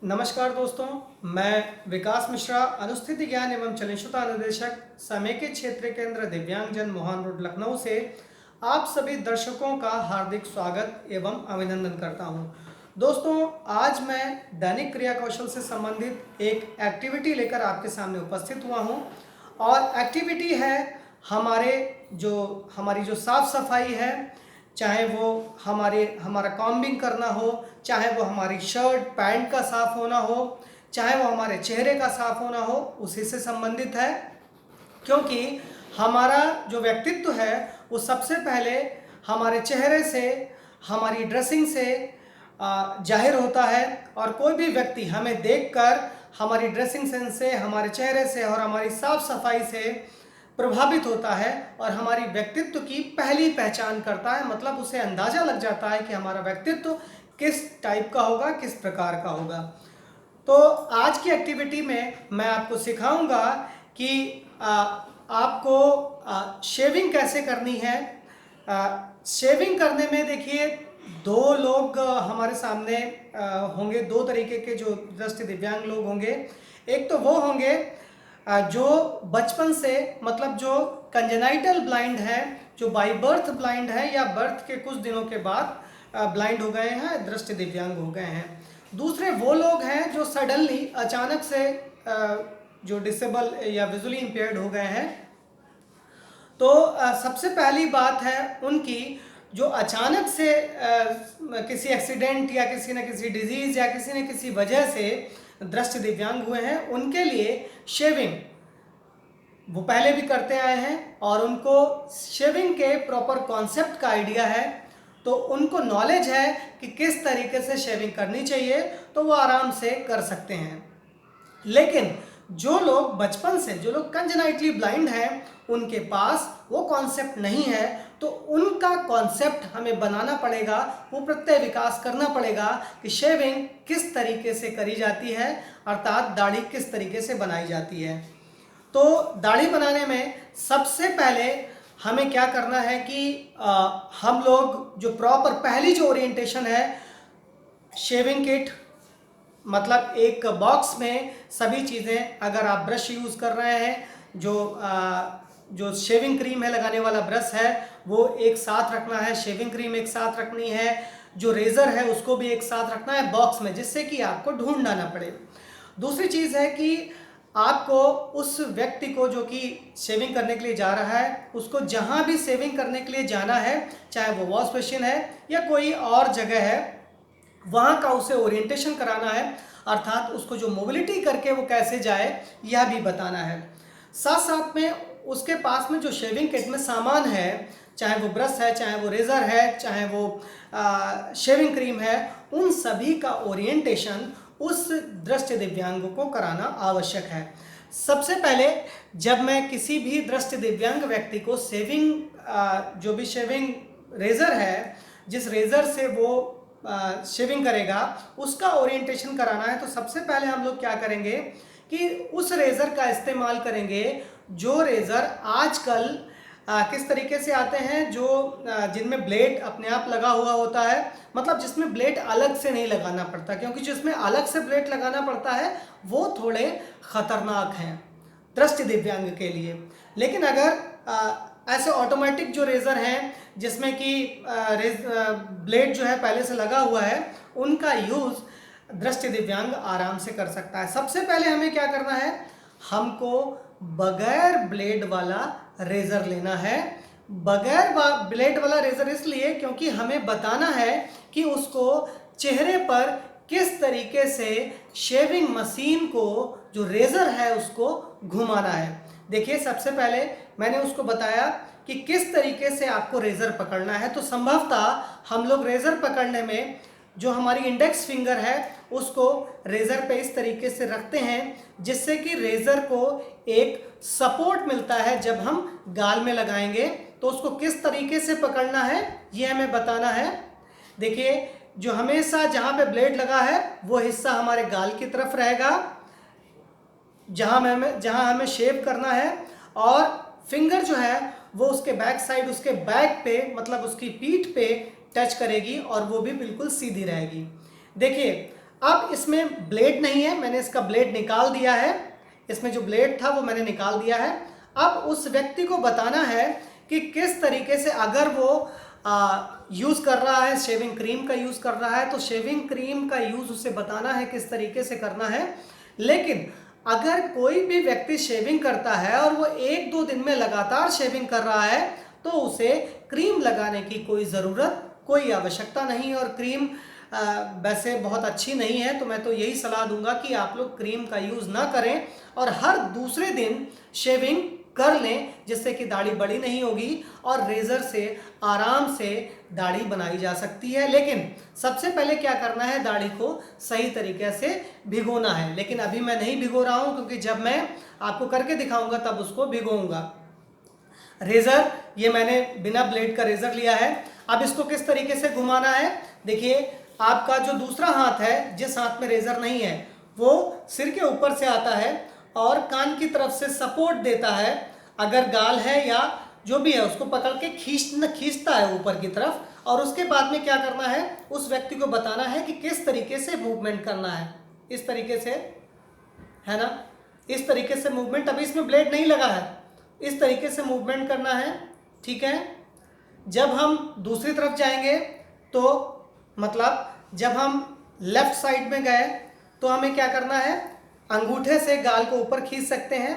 नमस्कार दोस्तों, मैं विकास मिश्रा, अनुस्थिति ज्ञान एवं चलिष्णुता निर्देशक, समेकित क्षेत्र केंद्र दिव्यांगजन मोहन रोड लखनऊ से आप सभी दर्शकों का हार्दिक स्वागत एवं अभिनंदन करता हूं। दोस्तों, आज मैं दैनिक क्रिया कौशल से संबंधित एक एक्टिविटी लेकर आपके सामने उपस्थित हुआ हूं और एक्टिविटी है हमारी जो साफ सफाई है, चाहे वो हमारा कॉम्बिंग करना हो, चाहे वो हमारी शर्ट पैंट का साफ होना हो, चाहे वो हमारे चेहरे का साफ होना हो, उसी से संबंधित है। क्योंकि हमारा जो व्यक्तित्व है वो सबसे पहले हमारे चेहरे से, हमारी ड्रेसिंग से जाहिर होता है। और कोई भी व्यक्ति हमें देखकर हमारी ड्रेसिंग सेंस से, हमारे चेहरे से और हमारी साफ सफाई से प्रभावित होता है और हमारी व्यक्तित्व की पहली पहचान करता है। मतलब उसे अंदाजा लग जाता है कि हमारा व्यक्तित्व किस टाइप का होगा, किस प्रकार का होगा। तो आज की एक्टिविटी में मैं आपको सिखाऊंगा कि आपको शेविंग कैसे करनी है। शेविंग करने में देखिए दो लोग हमारे सामने होंगे, दो तरीके के जो दृष्टि दिव्यांग लोग होंगे। एक तो वो होंगे जो बचपन से, मतलब जो कंजेनाइटल ब्लाइंड है, जो बाय बर्थ ब्लाइंड है या बर्थ के कुछ दिनों के बाद ब्लाइंड हो गए हैं, दृष्टि दिव्यांग हो गए हैं। दूसरे वो लोग हैं जो सडनली अचानक से जो डिसेबल या विजुअली इम्पेयर्ड हो गए हैं। तो सबसे पहली बात है उनकी, जो अचानक से किसी एक्सीडेंट या किसी न किसी डिजीज़ या किसी न किसी वजह से दृष्टि दिव्यांग हुए हैं, उनके लिए शेविंग वो पहले भी करते आए हैं और उनको शेविंग के प्रॉपर कॉन्सेप्ट का आइडिया है। तो उनको नॉलेज है कि किस तरीके से शेविंग करनी चाहिए, तो वो आराम से कर सकते हैं। लेकिन जो लोग बचपन से, जो लोग कंजेनाइटली ब्लाइंड हैं, उनके पास वो कॉन्सेप्ट नहीं है। तो उनका कॉन्सेप्ट हमें बनाना पड़ेगा, वो प्रत्यय विकास करना पड़ेगा कि शेविंग किस तरीके से करी जाती है, अर्थात दाढ़ी किस तरीके से बनाई जाती है। तो दाढ़ी बनाने में सबसे पहले हमें क्या करना है कि हम लोग जो प्रॉपर पहली जो ओरिएंटेशन है, शेविंग किट, मतलब एक बॉक्स में सभी चीज़ें, अगर आप ब्रश यूज़ कर रहे हैं, जो शेविंग क्रीम है, लगाने वाला ब्रश है, वो एक साथ रखना है, शेविंग क्रीम एक साथ रखनी है, जो रेज़र है उसको भी एक साथ रखना है बॉक्स में, जिससे कि आपको ढूंढना ना पड़े। दूसरी चीज़ है कि आपको उस व्यक्ति को जो कि शेविंग करने के लिए जा रहा है, उसको जहाँ भी शेविंग करने के लिए जाना है, चाहे वो वॉश बेसिन है या कोई और जगह है, वहाँ का उसे ओरिएंटेशन कराना है, अर्थात उसको जो मोबिलिटी करके वो कैसे जाए यह भी बताना है। साथ साथ में उसके पास में जो शेविंग किट में सामान है, चाहे वो ब्रश है, चाहे वो रेज़र है, चाहे वो शेविंग क्रीम है, उन सभी का ओरिएंटेशन उस दृष्टि दिव्यांग को कराना आवश्यक है। सबसे पहले जब मैं किसी भी दृष्टि दिव्यांग व्यक्ति को जो भी शेविंग रेज़र है, जिस रेज़र से वो शेविंग करेगा, उसका ओरिएंटेशन कराना है, तो सबसे पहले हम लोग क्या करेंगे कि उस रेज़र का इस्तेमाल करेंगे जो रेज़र आजकल किस तरीके से आते हैं, जिनमें ब्लेड अपने आप लगा हुआ होता है, मतलब जिसमें ब्लेड अलग से नहीं लगाना पड़ता, क्योंकि जिसमें अलग से ब्लेड लगाना पड़ता है वो थोड़े ख़तरनाक हैं दृष्टि दिव्यांग के लिए। लेकिन अगर ऐसे ऑटोमेटिक जो रेज़र हैं, जिसमें कि ब्लेड जो है पहले से लगा हुआ है, उनका यूज़ दृष्टि दिव्यांग आराम से कर सकता है। सबसे पहले हमें क्या करना है, हमको बगैर ब्लेड वाला रेज़र लेना है। बगैर ब्लेड वाला रेज़र इसलिए क्योंकि हमें बताना है कि उसको चेहरे पर किस तरीके से शेविंग मशीन को, जो रेज़र है, उसको घुमाना है। देखिए, सबसे पहले मैंने उसको बताया कि किस तरीके से आपको रेज़र पकड़ना है। तो संभवतः हम लोग रेज़र पकड़ने में जो हमारी इंडेक्स फिंगर है उसको रेज़र पे इस तरीके से रखते हैं, जिससे कि रेज़र को एक सपोर्ट मिलता है। जब हम गाल में लगाएंगे तो उसको किस तरीके से पकड़ना है ये हमें बताना है। देखिए, जो हमेशा जहाँ पे ब्लेड लगा है वो हिस्सा हमारे गाल की तरफ रहेगा, जहाँ हमें शेव करना है, और फिंगर जो है वो उसके बैक साइड, उसके बैक पे, मतलब उसकी पीठ पे टच करेगी और वो भी बिल्कुल सीधी रहेगी। देखिए, अब इसमें ब्लेड नहीं है, मैंने इसका ब्लेड निकाल दिया है, इसमें जो ब्लेड था वो मैंने निकाल दिया है। अब उस व्यक्ति को बताना है कि किस तरीके से, अगर वो यूज़ कर रहा है, शेविंग क्रीम का यूज़ कर रहा है, तो शेविंग क्रीम का यूज़ उसे बताना है किस तरीके से करना है। लेकिन अगर कोई भी व्यक्ति शेविंग करता है और वो 1-2 दिन में लगातार शेविंग कर रहा है, तो उसे क्रीम लगाने की कोई ज़रूरत, कोई आवश्यकता नहीं। और क्रीम वैसे बहुत अच्छी नहीं है, तो मैं तो यही सलाह दूंगा कि आप लोग क्रीम का यूज़ ना करें और हर दूसरे दिन शेविंग कर लें, जिससे कि दाढ़ी बड़ी नहीं होगी और रेज़र से आराम से दाढ़ी बनाई जा सकती है। लेकिन सबसे पहले क्या करना है, दाढ़ी को सही तरीके से भिगोना है। लेकिन अभी मैं नहीं भिगो रहा हूँ, क्योंकि जब मैं आपको करके दिखाऊंगा तब उसको भिगोऊंगा। रेज़र, ये मैंने बिना ब्लेड का रेज़र लिया है। अब इसको किस तरीके से घुमाना है, देखिए आपका जो दूसरा हाथ है, जिस हाथ में रेज़र नहीं है, वो सिर के ऊपर से आता है और कान की तरफ से सपोर्ट देता है। अगर गाल है या जो भी है उसको पकड़ के खींचता है ऊपर की तरफ, और उसके बाद में क्या करना है, उस व्यक्ति को बताना है कि किस तरीके से मूवमेंट करना है। इस तरीके से, है ना, इस तरीके से मूवमेंट, अभी इसमें ब्लेड नहीं लगा है, इस तरीके से मूवमेंट करना है, ठीक है। जब हम दूसरी तरफ जाएंगे तो मतलब जब हम लेफ्ट साइड में गए तो हमें क्या करना है, अंगूठे से गाल को ऊपर खींच सकते हैं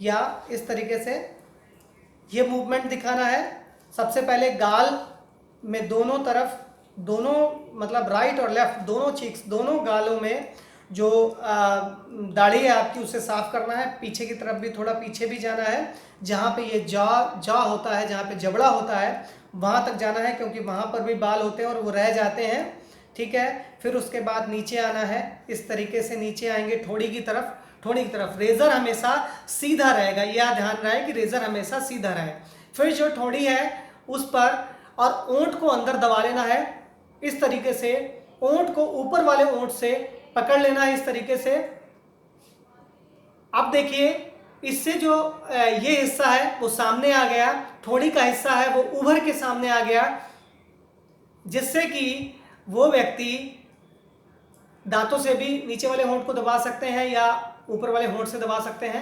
या इस तरीके से ये मूवमेंट दिखाना है। सबसे पहले गाल में दोनों तरफ, दोनों मतलब राइट और लेफ्ट दोनों चीक्स, दोनों गालों में जो दाढ़ी है आपकी उसे साफ करना है। पीछे की तरफ भी, थोड़ा पीछे भी जाना है, जहाँ पे ये जा होता है, जहाँ पे जबड़ा होता है वहाँ तक जाना है, क्योंकि वहाँ पर भी बाल होते हैं और वो रह जाते हैं, ठीक है। फिर उसके बाद नीचे आना है, इस तरीके से नीचे आएंगे ठोड़ी की तरफ। ठोड़ी की तरफ रेज़र हमेशा सीधा रहेगा, यह ध्यान रहे कि रेज़र हमेशा सीधा रहे। फिर जो ठोड़ी है उस पर, और ओंठ को अंदर दबा लेना है इस तरीके से, ओंठ को ऊपर वाले ओंठ से पकड़ लेना है इस तरीके से। अब देखिए इससे जो ये हिस्सा है वो सामने आ गया, ठोड़ी का हिस्सा है वो उभर के सामने आ गया, जिससे कि वो व्यक्ति दांतों से भी नीचे वाले होंठ को दबा सकते हैं या ऊपर वाले होंठ से दबा सकते हैं।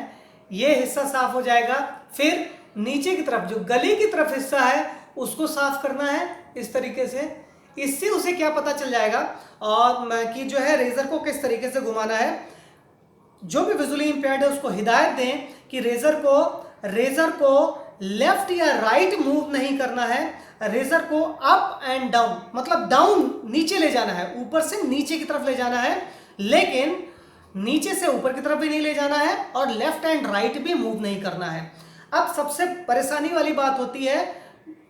ये हिस्सा साफ हो जाएगा। फिर नीचे की तरफ जो गले की तरफ हिस्सा है उसको साफ करना है इस तरीके से। इससे उसे क्या पता चल जाएगा और कि जो है रेज़र को किस तरीके से घुमाना है। जो भी विजुअली इंपेयर्ड है उसको हिदायत दें कि रेज़र को लेफ्ट या राइट मूव नहीं करना है, रेज़र को अप एंड डाउन, मतलब डाउन नीचे ले जाना है, ऊपर से नीचे की तरफ ले जाना है, लेकिन नीचे से ऊपर की तरफ भी नहीं ले जाना है और लेफ्ट एंड राइट भी मूव नहीं करना है। अब सबसे परेशानी वाली बात होती है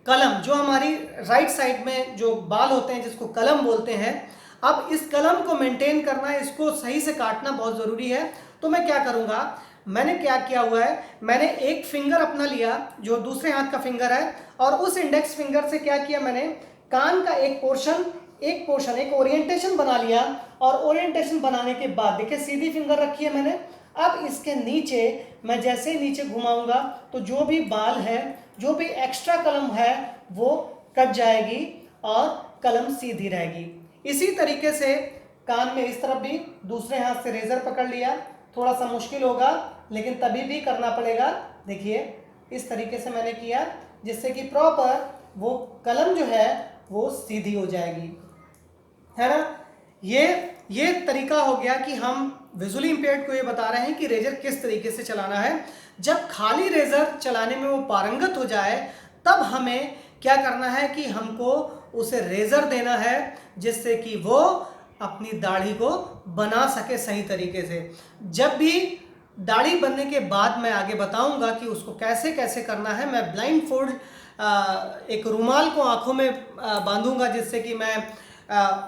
कलम, जो हमारी राइट साइड में जो बाल होते हैं जिसको कलम बोलते हैं। अब इस कलम को मेंटेन करना, इसको सही से काटना बहुत ज़रूरी है। तो मैं क्या करूँगा, मैंने क्या किया हुआ है, मैंने एक फिंगर अपना लिया जो दूसरे हाथ का फिंगर है, और उस इंडेक्स फिंगर से क्या किया, मैंने कान का एक पोर्शन एक ओरिएंटेशन बना लिया। और ओरिएंटेशन बनाने के बाद देखिए सीधी फिंगर रखी है मैंने। अब इसके नीचे मैं जैसे ही नीचे घुमाऊंगा तो जो भी बाल है, जो भी एक्स्ट्रा कलम है वो कट जाएगी और कलम सीधी रहेगी। इसी तरीके से कान में इस तरफ भी दूसरे हाथ से रेज़र पकड़ लिया। थोड़ा सा मुश्किल होगा लेकिन तभी भी करना पड़ेगा। देखिए इस तरीके से मैंने किया जिससे कि प्रॉपर वो कलम जो है वो सीधी हो जाएगी, है ना। ये तरीका हो गया कि हम विजुअली इंपेयर्ड को ये बता रहे हैं कि रेज़र किस तरीके से चलाना है। जब खाली रेज़र चलाने में वो पारंगत हो जाए तब हमें क्या करना है कि हमको उसे रेज़र देना है जिससे कि वो अपनी दाढ़ी को बना सके सही तरीके से। जब भी दाढ़ी बनने के बाद मैं आगे बताऊंगा कि उसको कैसे कैसे करना है। मैं ब्लाइंड फोल्ड एक रुमाल को आंखों में बांधूंगा जिससे कि मैं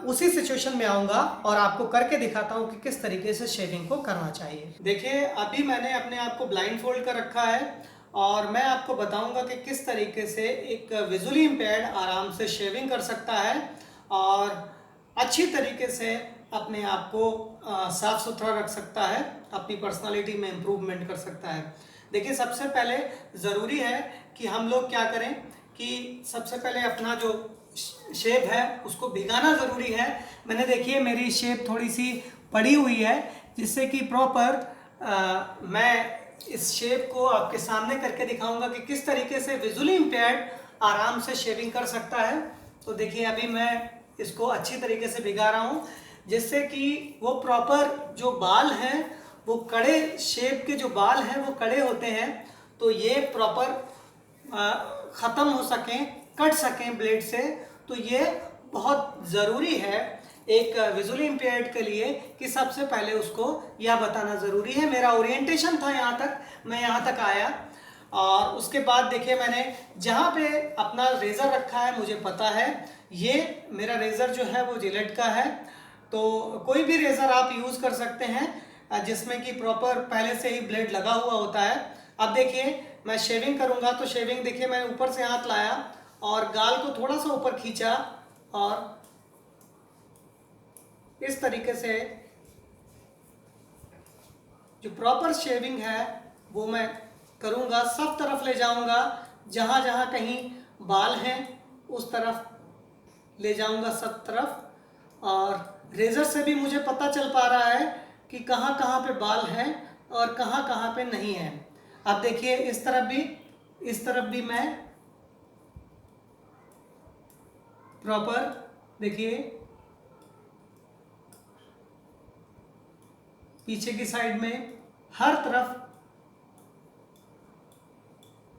उसी सिचुएशन में आऊँगा और आपको करके दिखाता हूँ कि किस तरीके से शेविंग को करना चाहिए। देखिए अभी मैंने अपने आप को ब्लाइंड फोल्ड कर रखा है और मैं आपको बताऊंगा कि किस तरीके से एक विजुअली इंपेयर्ड आराम से शेविंग कर सकता है और अच्छी तरीके से अपने आप को साफ सुथरा रख सकता है, अपनी पर्सनालिटी में इम्प्रूवमेंट कर सकता है। देखिए सबसे पहले ज़रूरी है कि हम लोग क्या करें कि सबसे पहले अपना जो शेप है उसको भिगाना ज़रूरी है। मैंने देखिए मेरी शेप थोड़ी सी पड़ी हुई है, जिससे कि प्रॉपर मैं इस शेप को आपके सामने करके दिखाऊंगा कि किस तरीके से विजुअली इम्पेयर्ड आराम से शेविंग कर सकता है। तो देखिए अभी मैं इसको अच्छी तरीके से भिगा रहा हूँ, जिससे कि वो प्रॉपर जो बाल हैं वो कड़े शेप के जो बाल हैं वो कड़े होते हैं, तो ये प्रॉपर ख़त्म हो सकें, कट सकें ब्लेड से। तो ये बहुत ज़रूरी है एक विजुअली इम्पेयर्ड के लिए कि सबसे पहले उसको यह बताना ज़रूरी है। मेरा ओरिएंटेशन था यहाँ तक, मैं यहाँ तक आया, और उसके बाद देखिए मैंने जहाँ पे अपना रेज़र रखा है मुझे पता है ये मेरा रेज़र जो है वो जिलेट का है। तो कोई भी रेज़र आप यूज़ कर सकते हैं जिसमें कि प्रॉपर पहले से ही ब्लेड लगा हुआ होता है। अब देखिए मैं शेविंग करूँगा तो शेविंग देखिए मैं ऊपर से हाथ लाया और गाल को थोड़ा सा ऊपर खींचा और इस तरीके से जो प्रॉपर शेविंग है वो मैं करूँगा। सब तरफ ले जाऊँगा, जहाँ जहाँ कहीं बाल हैं उस तरफ ले जाऊँगा सब तरफ, और रेज़र से भी मुझे पता चल पा रहा है कि कहाँ कहाँ पे बाल हैं और कहाँ कहाँ पे नहीं हैं। अब देखिए इस तरफ भी मैं प्रॉपर देखिए पीछे की साइड में हर तरफ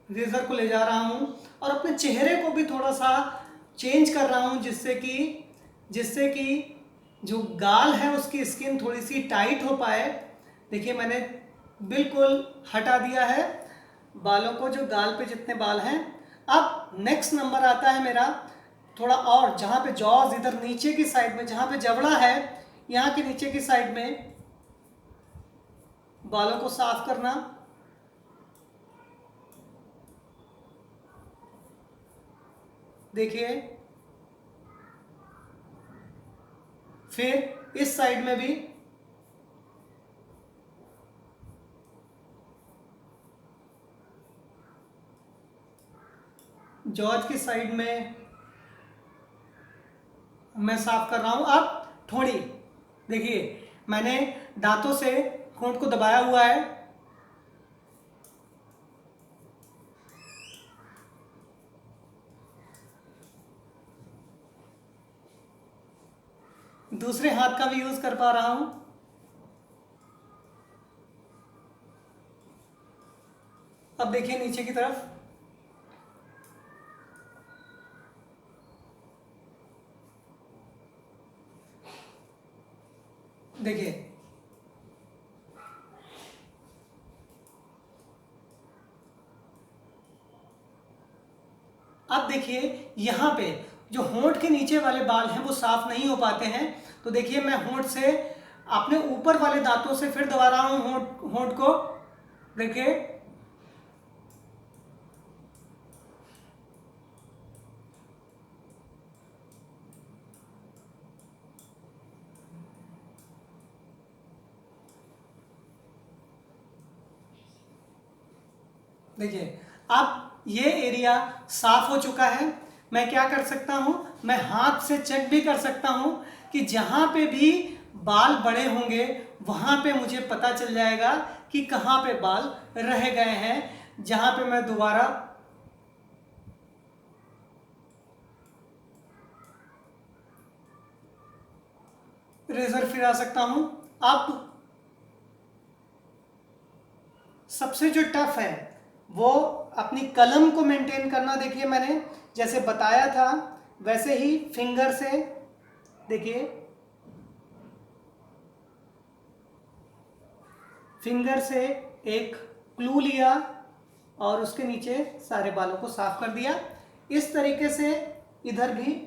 रेज़र को ले जा रहा हूँ और अपने चेहरे को भी थोड़ा सा चेंज कर रहा हूँ, जिससे कि जो गाल है उसकी स्किन थोड़ी सी टाइट हो पाए। देखिए मैंने बिल्कुल हटा दिया है बालों को, जो गाल पे जितने बाल हैं। अब नेक्स्ट नंबर आता है मेरा थोड़ा और, जहाँ पे जॉज इधर नीचे की साइड में, जहाँ पे जबड़ा है यहाँ के नीचे की साइड में बालों को साफ करना। देखिए फिर इस साइड में भी जॉर्ज की साइड में मैं साफ कर रहा हूं। अब थोड़ी देखिए मैंने दांतों से होंठ को दबाया हुआ है, दूसरे हाथ का भी यूज कर पा रहा हूं। अब देखिए नीचे की तरफ देखिए अब देखिए यहाँ पे जो होंठ के नीचे वाले बाल हैं वो साफ नहीं हो पाते हैं। तो देखिए मैं होंठ से अपने ऊपर वाले दांतों से फिर दबा रहा हूँ होंठ को। देखिए देखिए अब ये एरिया साफ हो चुका है। मैं क्या कर सकता हूँ, मैं हाथ से चेक भी कर सकता हूँ कि जहाँ पे भी बाल बड़े होंगे वहाँ पे मुझे पता चल जाएगा कि कहाँ पे बाल रह गए हैं, जहाँ पे मैं दोबारा रेजर फिरा सकता हूँ। अब सबसे जो टफ है वो अपनी कलम को मेंटेन करना। देखिए मैंने जैसे बताया था वैसे ही फिंगर से देखिए फिंगर से एक क्लू लिया और उसके नीचे सारे बालों को साफ कर दिया। इस तरीके से इधर भी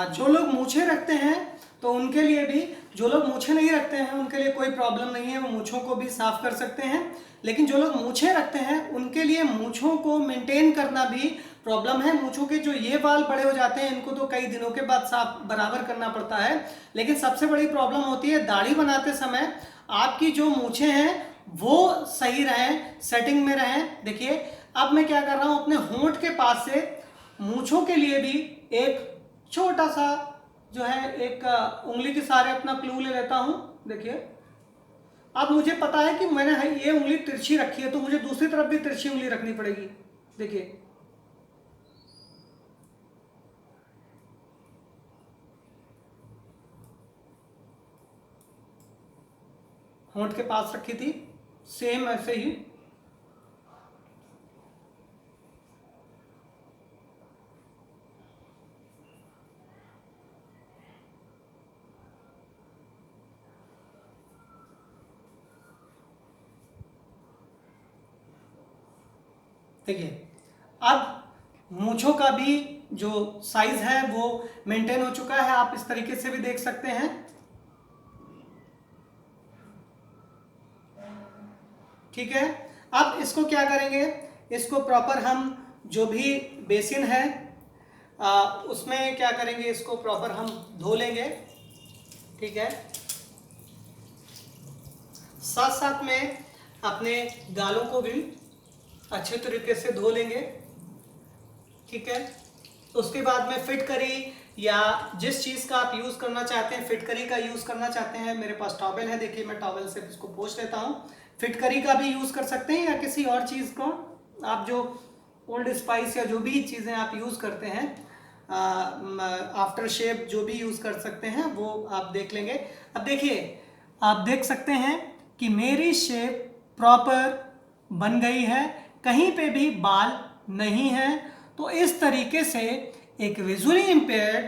जो लोग मूछें रखते हैं तो उनके लिए भी जो लोग मूछें नहीं रखते हैं उनके लिए कोई प्रॉब्लम नहीं है, वो मूछों को भी साफ कर सकते हैं। लेकिन जो लोग मूछें रखते हैं उनके लिए मूछों को मेंटेन करना भी प्रॉब्लम है। मूछों के जो ये बाल बड़े हो जाते हैं इनको तो कई दिनों के बाद साफ बराबर करना पड़ता है। लेकिन सबसे बड़ी प्रॉब्लम होती है दाढ़ी बनाते समय आपकी जो मूछें हैं वो सही रहें, सेटिंग में रहें। देखिए अब मैं क्या कर रहा हूँ, अपने होंठ के पास से मूछों के लिए भी एक छोटा सा जो है एक उंगली के सहारे अपना क्लू ले लेता हूं। देखिए अब मुझे पता है कि मैंने ये उंगली तिरछी रखी है तो मुझे दूसरी तरफ भी तिरछी उंगली रखनी पड़ेगी। देखिए होंठ के पास रखी थी, सेम ऐसे ही देखिए अब मूंछों का भी जो साइज है वो मेंटेन हो चुका है। आप इस तरीके से भी देख सकते हैं। ठीक है, अब इसको क्या करेंगे, इसको प्रॉपर हम जो भी बेसिन है उसमें क्या करेंगे, इसको प्रॉपर हम धो लेंगे। ठीक है, साथ साथ में अपने गालों को भी अच्छे तरीके से धो लेंगे। ठीक है, उसके बाद में फिटकरी या जिस चीज़ का आप यूज़ करना चाहते हैं, फिटकरी का यूज़ करना चाहते हैं, मेरे पास टॉवल है, देखिए मैं टॉवल से इसको पोंछ लेता हूँ। फिटकरी का भी यूज़ कर सकते हैं या किसी और चीज़ को, आप जो ओल्ड स्पाइस या जो भी चीज़ें आप यूज़ करते हैं, आफ्टर शेव जो भी यूज़ कर सकते हैं वो आप देख लेंगे। अब देखिए आप देख सकते हैं कि मेरी शेव प्रॉपर बन गई है, कहीं पे भी बाल नहीं है। तो इस तरीके से एक विजुअली इम्पेयर्ड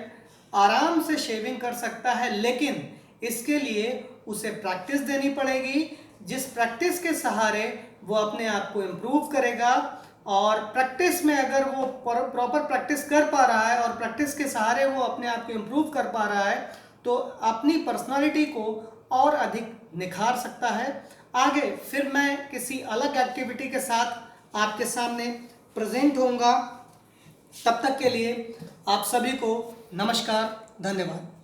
आराम से शेविंग कर सकता है, लेकिन इसके लिए उसे प्रैक्टिस देनी पड़ेगी, जिस प्रैक्टिस के सहारे वो अपने आप को इम्प्रूव करेगा। और प्रैक्टिस में अगर वो प्रॉपर प्रैक्टिस कर पा रहा है और प्रैक्टिस के सहारे वो अपने आप को इम्प्रूव कर पा रहा है तो अपनी पर्सनालिटी को और अधिक निखार सकता है। आगे फिर मैं किसी अलग एक्टिविटी के साथ आपके सामने प्रेजेंट होऊंगा। तब तक के लिए आप सभी को नमस्कार, धन्यवाद।